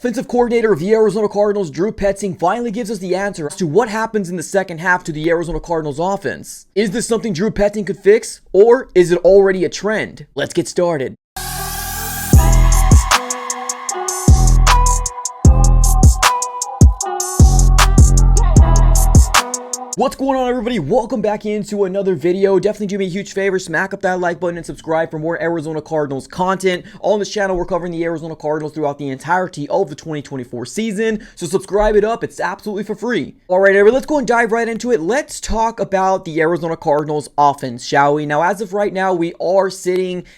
Offensive coordinator of the Arizona Cardinals, Drew Petzing, finally gives us the answer as to what happens in the second half to the Arizona Cardinals offense. Is this something Drew Petzing could fix, or is it already a trend? Let's get started. What's going on, everybody? Welcome back into another video. Definitely do me a huge favor, smack up that like button and subscribe for more Arizona Cardinals content. On this channel, we're covering the Arizona Cardinals throughout the entirety of the 2024 season, so subscribe it up. It's absolutely for free. All right, everybody, let's go and dive right into it. Let's talk about the Arizona Cardinals offense, shall we? Now, as of right now, we are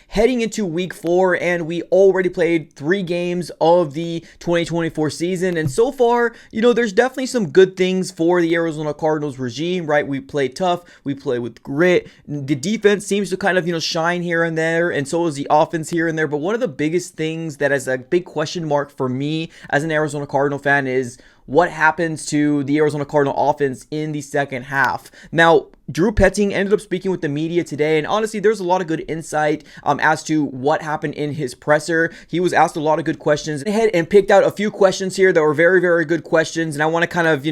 heading into week 4, and we already played 3 games of the 2024 season, and so far, there's definitely some good things for the Arizona Cardinals regime, right? We play tough, we play with grit. The defense seems to kind of, shine here and there, and so is the offense here and there. But one of the biggest things that is a big question mark for me as an Arizona Cardinal fan is what happens to the Arizona Cardinal offense in the second half. Now, Drew Petzing ended up speaking with the media today, and honestly, there's a lot of good insight as to what happened in his presser. He was asked a lot of good questions. I went ahead and picked out a few questions here that were very, very good questions, and I want to kind of,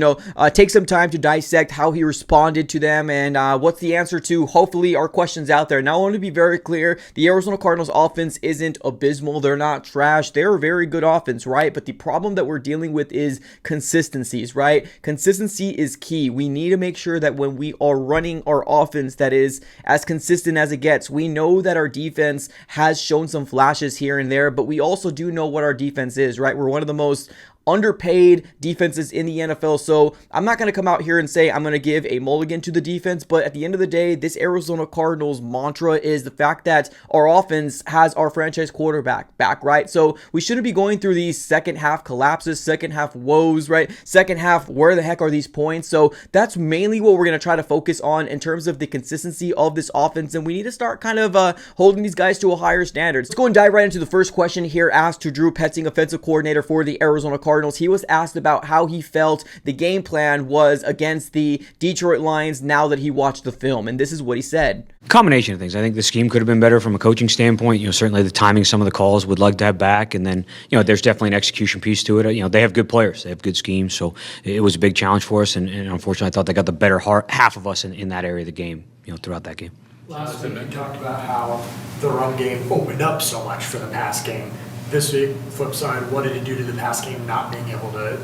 take some time to dissect how he responded to them and what's the answer to, hopefully, our questions out there. Now, I want to be very clear. The Arizona Cardinals offense isn't abysmal. They're not trash. They're a very good offense, right? But the problem that we're dealing with is consistencies, right? Consistency is key. We need to make sure that when we are running our offense that is as consistent as it gets. We know that our defense has shown some flashes here and there, but we also do know what our defense is, right? We're one of the most underpaid defenses in the NFL, so I'm not going to come out here and say I'm going to give a mulligan to the defense, but at the end of the day, this Arizona Cardinals mantra is the fact that our offense has our franchise quarterback back, right? So we shouldn't be going through these second half collapses, second half woes, right? Second half, where the heck are these points? So that's mainly what we're going to try to focus on in terms of the consistency of this offense, and we need to start kind of holding these guys to a higher standard. Let's go and dive right into the first question here asked to Drew Petzing, offensive coordinator for the Arizona Cardinals. He was asked about how he felt the game plan was against the Detroit Lions now that he watched the film, and this is what he said. Combination of things. I think the scheme could have been better from a coaching standpoint. Certainly the timing, some of the calls would like to have back, and then there's definitely an execution piece to it. They have good players, they have good schemes, so it was a big challenge for us, and unfortunately I thought they got the better half of us in that area of the game, throughout that game. Last week you talked about how the run game opened up so much for the pass game. This week, flip side, what did it do to the pass game not being able to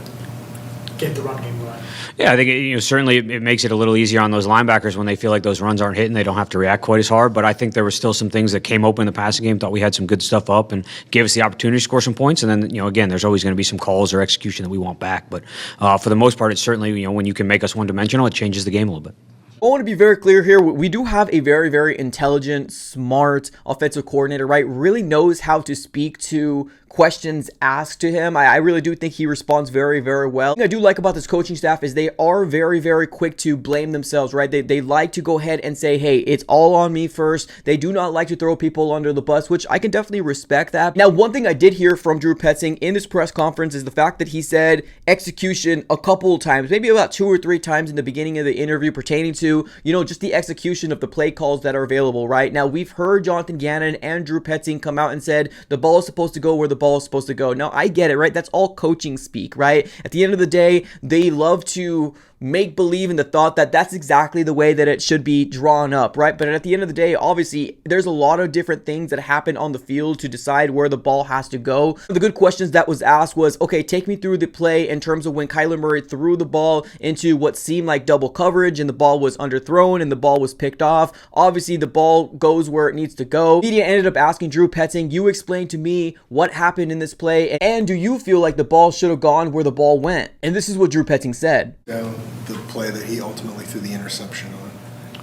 get the run game going? Yeah, I think certainly it makes it a little easier on those linebackers when they feel like those runs aren't hitting. They don't have to react quite as hard. But I think there were still some things that came open in the passing game. Thought we had some good stuff up and gave us the opportunity to score some points. And then again, there's always going to be some calls or execution that we want back. But for the most part, it's certainly when you can make us one-dimensional, it changes the game a little bit. I want to be very clear here. We do have a very, very intelligent, smart offensive coordinator, right? Really knows how to speak to questions asked to him. I really do think he responds very, very well. What I do like about this coaching staff is they are very, very quick to blame themselves, right? They like to go ahead and say, hey, it's all on me first. They do not like to throw people under the bus, which I can definitely respect that. Now, one thing I did hear from Drew Petzing in this press conference is the fact that he said execution a couple of times, maybe about 2 or 3 times in the beginning of the interview pertaining to, just the execution of the play calls that are available, right? Now, we've heard Jonathan Gannon and Drew Petzing come out and said the ball is supposed to go where the ball is supposed to go. Now, I get it, right? That's all coaching speak, right? At the end of the day, they love to make believe in the thought that that's exactly the way that it should be drawn up, right? But at the end of the day, obviously, there's a lot of different things that happen on the field to decide where the ball has to go. The good questions that was asked was, okay, take me through the play in terms of when Kyler Murray threw the ball into what seemed like double coverage and the ball was underthrown and the ball was picked off. Obviously, the ball goes where it needs to go. Media ended up asking Drew Petzing, you explain to me what happened in this play, and do you feel like the ball should have gone where the ball went? And this is what Drew Petzing said. The play that he ultimately threw the interception on.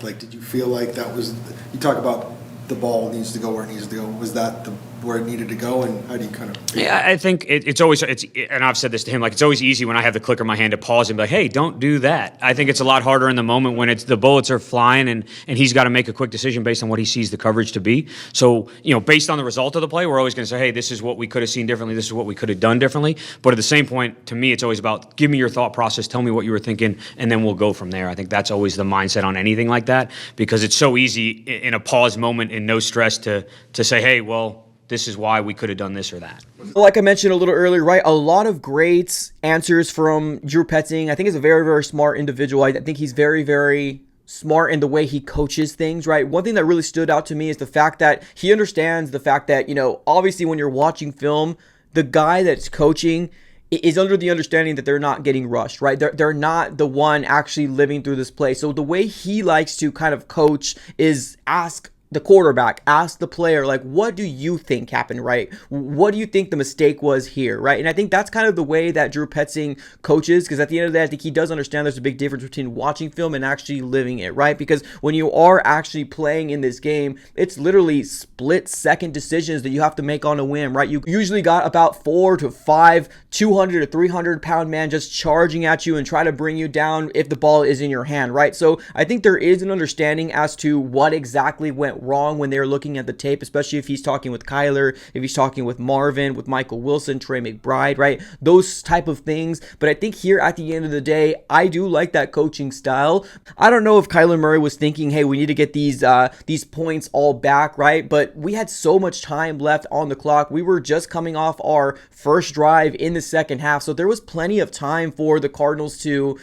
Like, did you feel like that was, you talk about the ball needs to go where it needs to go, was that where it needed to go, and how do you kind of... Yeah, I think it's always, and I've said this to him, like, it's always easy when I have the clicker in my hand to pause and be like, hey, don't do that. I think it's a lot harder in the moment when the bullets are flying and he's got to make a quick decision based on what he sees the coverage to be. So, based on the result of the play, we're always going to say, hey, this is what we could have seen differently, this is what we could have done differently. But at the same point, to me, it's always about, give me your thought process, tell me what you were thinking, and then we'll go from there. I think that's always the mindset on anything like that, because it's so easy in a pause moment and no stress to say, hey, well, this is why we could have done this or that. Like I mentioned a little earlier, right? A lot of great answers from Drew Petzing. I think he's a very, very smart individual. I think he's very, very smart in the way he coaches things, right? One thing that really stood out to me is the fact that he understands the fact that, obviously when you're watching film, the guy that's coaching is under the understanding that they're not getting rushed, right? They're not the one actually living through this play. So the way he likes to kind of coach is ask the quarterback, ask the player, like, what do you think happened, right? What do you think the mistake was here, right? And I think that's kind of the way that Drew Petzing coaches, because at the end of the day, I think he does understand there's a big difference between watching film and actually living it, right? Because when you are actually playing in this game, it's literally split-second decisions that you have to make on a whim, right? You usually got about 4 to 5 200 to 300-pound man just charging at you and try to bring you down if the ball is in your hand, right? So I think there is an understanding as to what exactly went wrong when they're looking at the tape, especially if he's talking with Kyler, if he's talking with Marvin, with Michael Wilson, Trey McBride, right? Those type of things. But I think here at the end of the day, I do like that coaching style. I don't know if Kyler Murray was thinking, hey, we need to get these points all back, right? But we had so much time left on the clock. We were just coming off our first drive in the second half. So there was plenty of time for the Cardinals to,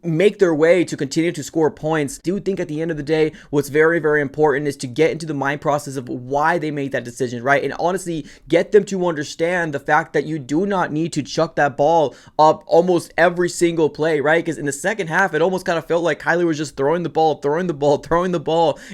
make their way to continue to score points. I do think at the end of the day, what's very, very important is to get into the mind process of why they made that decision, right? And honestly, get them to understand the fact that you do not need to chuck that ball up almost every single play, right? Because in the second half, it almost kind of felt like Kyler was just throwing the ball.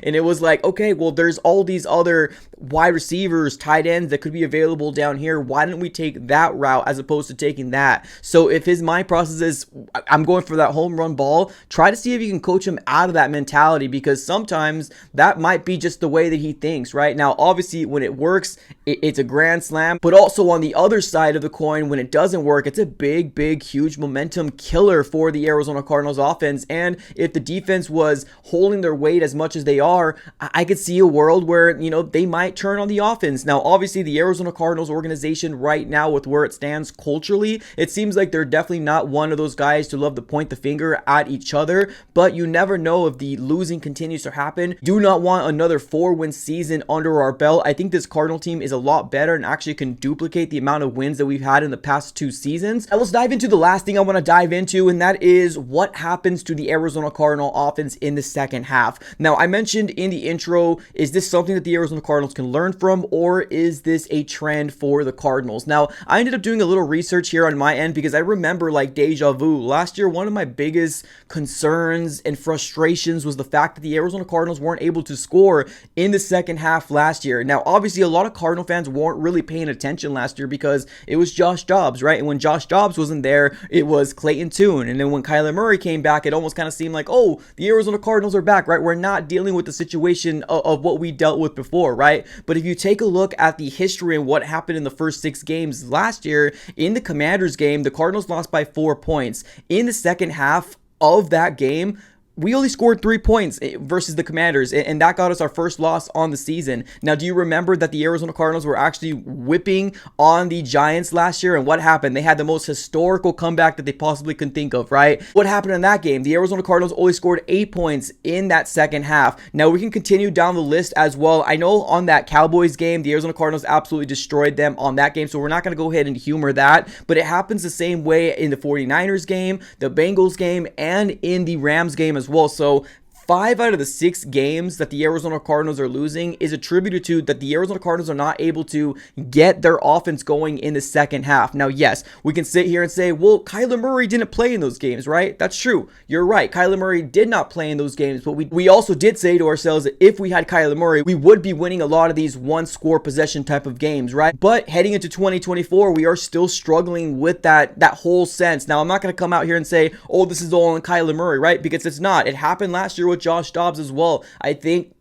And it was like, okay, well, there's all these other wide receivers, tight ends that could be available down here. Why didn't we take that route as opposed to taking that? So if his mind process is, I'm going for that home run ball, try to see if you can coach him out of that mentality, because sometimes that might be just the way that he thinks, right? Now, obviously, when it works, it's a grand slam, but also on the other side of the coin, when it doesn't work, it's a big, big, huge momentum killer for the Arizona Cardinals offense. And if the defense was holding their weight as much as they are, I could see a world where, they might turn on the offense. Now, obviously, the Arizona Cardinals organization right now, with where it stands culturally, it seems like they're definitely not one of those guys to love to point the finger at each other, but you never know if the losing continues to happen. Do not want another 4-win season under our belt. I think this Cardinal team is a lot better and actually can duplicate the amount of wins that we've had in the past 2 seasons. Now let's dive into the last thing I want to dive into, and that is what happens to the Arizona Cardinal offense in the second half. Now, I mentioned in the intro, is this something that the Arizona Cardinals can learn from, or is this a trend for the Cardinals? Now, I ended up doing a little research here on my end because I remember, like, deja vu. Last year, one of my biggest concerns and frustrations was the fact that the Arizona Cardinals weren't able to score in the second half last year. Now, obviously, a lot of Cardinal fans weren't really paying attention last year because it was Josh Dobbs, right? And when Josh Dobbs wasn't there, it was Clayton Tune. And then when Kyler Murray came back, it almost kind of seemed like, oh, the Arizona Cardinals are back, right? We're not dealing with the situation of what we dealt with before, right? But if you take a look at the history and what happened in the first 6 games last year, in the Commanders game, the Cardinals lost by 4 points. In the second half of that game, we only scored 3 points versus the Commanders, and that got us our first loss on the season. Now, do you remember that the Arizona Cardinals were actually whipping on the Giants last year? And what happened? They had the most historical comeback that they possibly could think of, right? What happened in that game? The Arizona Cardinals only scored 8 points in that second half. Now, we can continue down the list as well. I know on that Cowboys game, the Arizona Cardinals absolutely destroyed them on that game, so we're not going to go ahead and humor that, but it happens the same way in the 49ers game, the Bengals game, and in the Rams game as well. So 5 out of the 6 games that the Arizona Cardinals are losing is attributed to that the Arizona Cardinals are not able to get their offense going in the second half. Now, yes, we can sit here and say, well, Kyler Murray didn't play in those games, right? That's true. You're right. Kyler Murray did not play in those games, but we also did say to ourselves that if we had Kyler Murray, we would be winning a lot of these one-score possession type of games, right? But heading into 2024, we are still struggling with that whole sense. Now, I'm not going to come out here and say, oh, this is all on Kyler Murray, right? Because it's not. It happened last year with Josh Dobbs as well. I think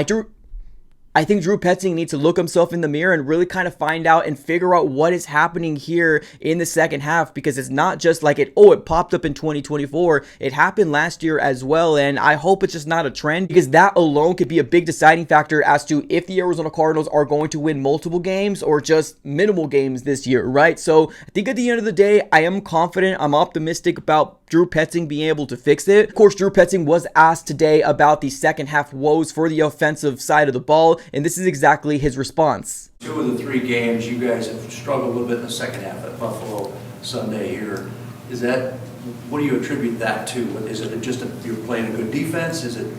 Drew Petzing needs to look himself in the mirror and really kind of find out and figure out what is happening here in the second half, because it's not just like it popped up in 2024. It happened last year as well, and I hope it's just not a trend, because that alone could be a big deciding factor as to if the Arizona Cardinals are going to win multiple games or just minimal games this year, right? So I think at the end of the day, I am confident, I'm optimistic about Drew Petzing being able to fix it. Of course, Drew Petzing was asked today about the second half woes for the offensive side of the ball, and this is exactly his response. 2 of the 3 games, you guys have struggled a little bit in the second half at Buffalo Sunday here. What do you attribute that to? Is it just you're playing a good defense? Is it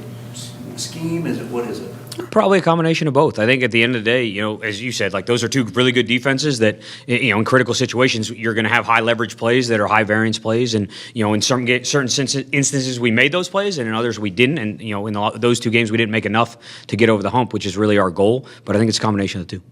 scheme? What is it? Probably a combination of both. I think at the end of the day, as you said, like those are 2 really good defenses that, in critical situations, you're going to have high leverage plays that are high variance plays. And, in certain instances, we made those plays and in others we didn't. And, in those 2 games, we didn't make enough to get over the hump, which is really our goal. But I think it's a combination of the 2.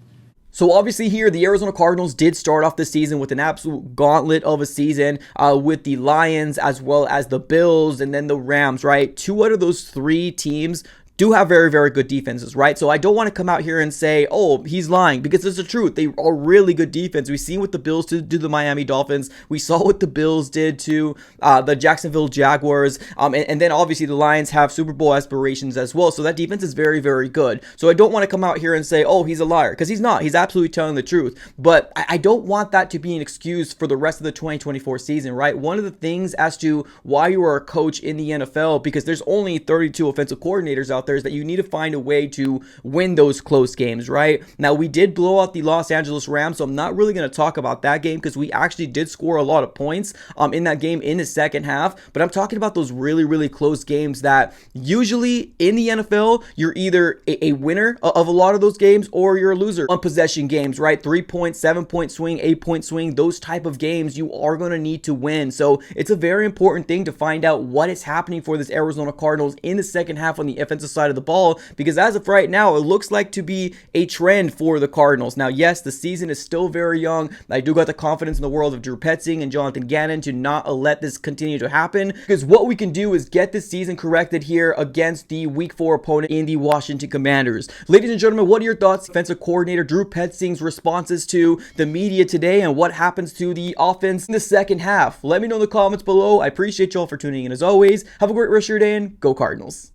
So obviously here, the Arizona Cardinals did start off the season with an absolute gauntlet of a season with the Lions as well as the Bills and then the Rams, right? 2 out of those 3 teams do have very, very good defenses, right? So I don't want to come out here and say, oh, he's lying, because it's the truth. They are really good defense. We've seen what the Bills did to the Miami Dolphins. We saw what the Bills did to the Jacksonville Jaguars. And then obviously the Lions have Super Bowl aspirations as well. So that defense is very, very good. So I don't want to come out here and say, oh, he's a liar, because he's not. He's absolutely telling the truth. But I don't want that to be an excuse for the rest of the 2024 season, right? One of the things as to why you are a coach in the NFL, because there's only 32 offensive coordinators out there, is that you need to find a way to win those close games, right? Now, we did blow out the Los Angeles Rams, so I'm not really going to talk about that game because we actually did score a lot of points in that game in the second half, but I'm talking about those really, really close games that usually in the NFL, you're either a winner of a lot of those games or you're a loser on possession games, right? 3-point, 7-point swing, 8-point swing, those type of games you are going to need to win. So it's a very important thing to find out what is happening for this Arizona Cardinals in the second half on the offensive side of the ball, because as of right now, it looks like to be a trend for the Cardinals. Now, yes, the season is still very young. I do got the confidence in the world of Drew Petzing and Jonathan Gannon to not let this continue to happen, because what we can do is get this season corrected here against the Week 4 opponent in the Washington Commanders. Ladies and gentlemen, what are your thoughts? Defensive coordinator Drew Petzing's responses to the media today and what happens to the offense in the second half? Let me know in the comments below. I appreciate y'all for tuning in as always. Have a great rest of your day and go Cardinals.